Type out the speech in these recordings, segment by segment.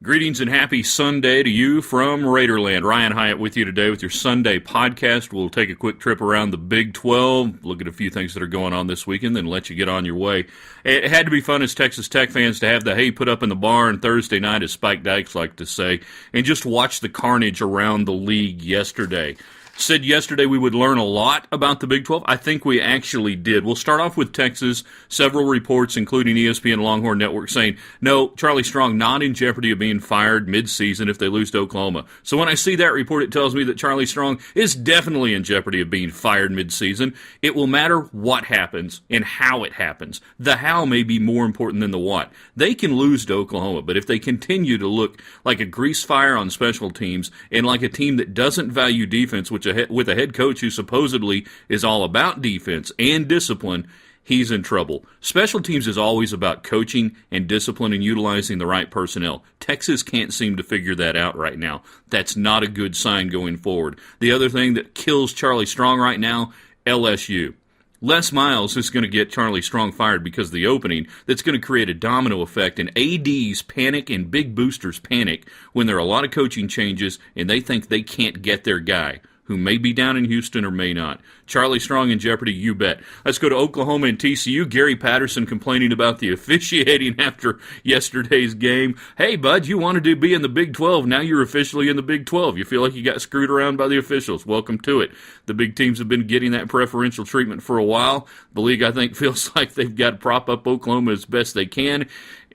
Greetings and happy Sunday to you from Raiderland. Ryan Hyatt with you today with your Sunday podcast. We'll take a quick trip around the Big 12, look at a few things that are going on this weekend, then let you get on your way. It had to be fun as Texas Tech fans to have the hay put up in the barn Thursday night, as Spike Dykes like to say, and just watch the carnage around the league yesterday. Said yesterday we would learn a lot about the Big 12. I think we actually did. We'll start off with Texas. Several reports, including ESPN Longhorn Network, saying, no, Charlie Strong not in jeopardy of being fired mid-season if they lose to Oklahoma. So when I see that report, it tells me that Charlie Strong is definitely in jeopardy of being fired mid-season. It will matter what happens and how it happens. The how may be more important than the what. They can lose to Oklahoma, but if they continue to look like a grease fire on special teams and like a team that doesn't value defense, which with a head coach who supposedly is all about defense and discipline, he's in trouble. Special teams is always about coaching and discipline and utilizing the right personnel. Texas can't seem to figure that out right now. That's not a good sign going forward. The other thing that kills Charlie Strong right now, LSU. Les Miles is going to get Charlie Strong fired because of the opening. That's going to create a domino effect, and ADs panic and big boosters panic when there are a lot of coaching changes and they think they can't get their guy, who may be down in Houston or may not. Charlie Strong in jeopardy, you bet. Let's go to Oklahoma and TCU. Gary Patterson complaining about the officiating after yesterday's game. Hey, bud, you wanted to be in the Big 12. Now you're officially in the Big 12. You feel like you got screwed around by the officials. Welcome to it. The big teams have been getting that preferential treatment for a while. The league, I think, feels like they've got to prop up Oklahoma as best they can.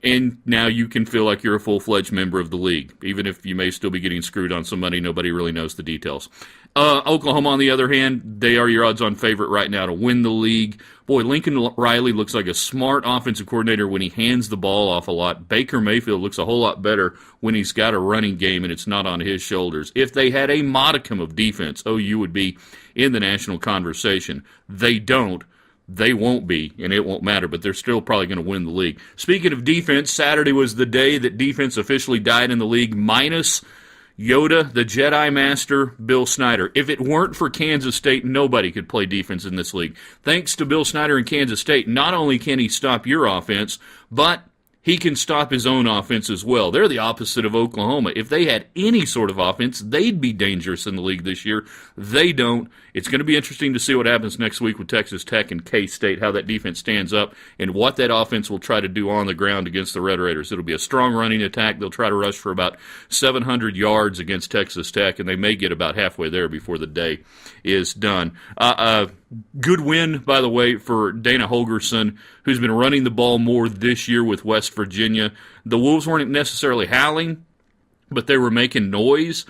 And now you can feel like you're a full-fledged member of the league, even if you may still be getting screwed on some money. Nobody really knows the details. Oklahoma, on the other hand, they are your odds-on favorite right now to win the league. Boy, Lincoln Riley looks like a smart offensive coordinator when he hands the ball off a lot. Baker Mayfield looks a whole lot better when he's got a running game and it's not on his shoulders. If they had a modicum of defense, OU would be in the national conversation. They don't. They won't be, and it won't matter, but they're still probably going to win the league. Speaking of defense, Saturday was the day that defense officially died in the league, minus Yoda, the Jedi Master, Bill Snyder. If it weren't for Kansas State, nobody could play defense in this league. Thanks to Bill Snyder in Kansas State, not only can he stop your offense, but he can stop his own offense as well. They're the opposite of Oklahoma. If they had any sort of offense, they'd be dangerous in the league this year. They don't. It's going to be interesting to see what happens next week with Texas Tech and K-State, how that defense stands up, and what that offense will try to do on the ground against the Red Raiders. It'll be a strong running attack. They'll try to rush for about 700 yards against Texas Tech, and they may get about halfway there before the day is done. Good win, by the way, for Dana Holgorsen, who's been running the ball more this year with West Virginia. The Wolves weren't necessarily howling, but they were making noise.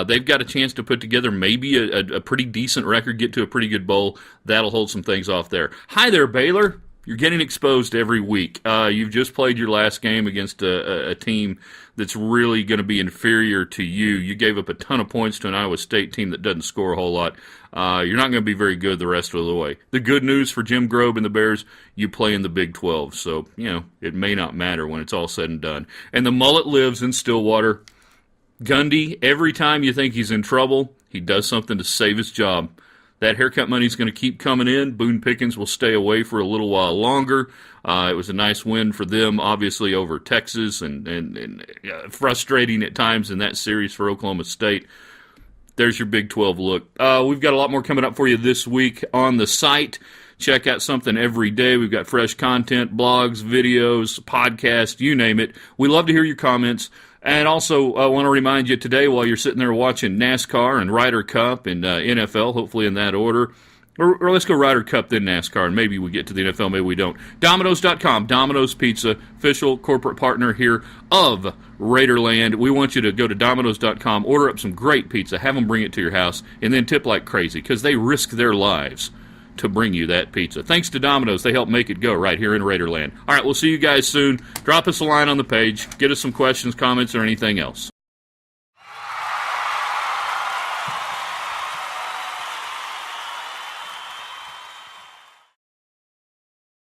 They've got a chance to put together maybe a pretty decent record, get to a pretty good bowl. That'll hold some things off there. Hi there, Baylor. You're getting exposed every week. You've just played your last game against a team that's really going to be inferior to you. You gave up a ton of points to an Iowa State team that doesn't score a whole lot. You're not going to be very good the rest of the way. The good news for Jim Grobe and the Bears, you play in the Big 12. So, it may not matter when it's all said and done. And the mullet lives in Stillwater. Gundy, every time you think he's in trouble, he does something to save his job. That haircut money is going to keep coming in. Boone Pickens will stay away for a little while longer. It was a nice win for them, obviously, over Texas, and frustrating at times in that series for Oklahoma State. There's your Big 12 look. We've got a lot more coming up for you this week on the site. Check out something every day. We've got fresh content, blogs, videos, podcasts, you name it. We love to hear your comments. And also, I want to remind you today, while you're sitting there watching NASCAR and Ryder Cup and NFL, hopefully in that order, or let's go Ryder Cup, then NASCAR, and maybe we get to the NFL, maybe we don't. Domino's.com, Domino's Pizza, official corporate partner here of Raiderland. We want you to go to Domino's.com, order up some great pizza, have them bring it to your house, and then tip like crazy, because they risk their lives to bring you that pizza. Thanks to Domino's, they help make it go right here in Raiderland. All right, we'll see you guys soon. Drop us a line on the page. Get us some questions, comments, or anything else.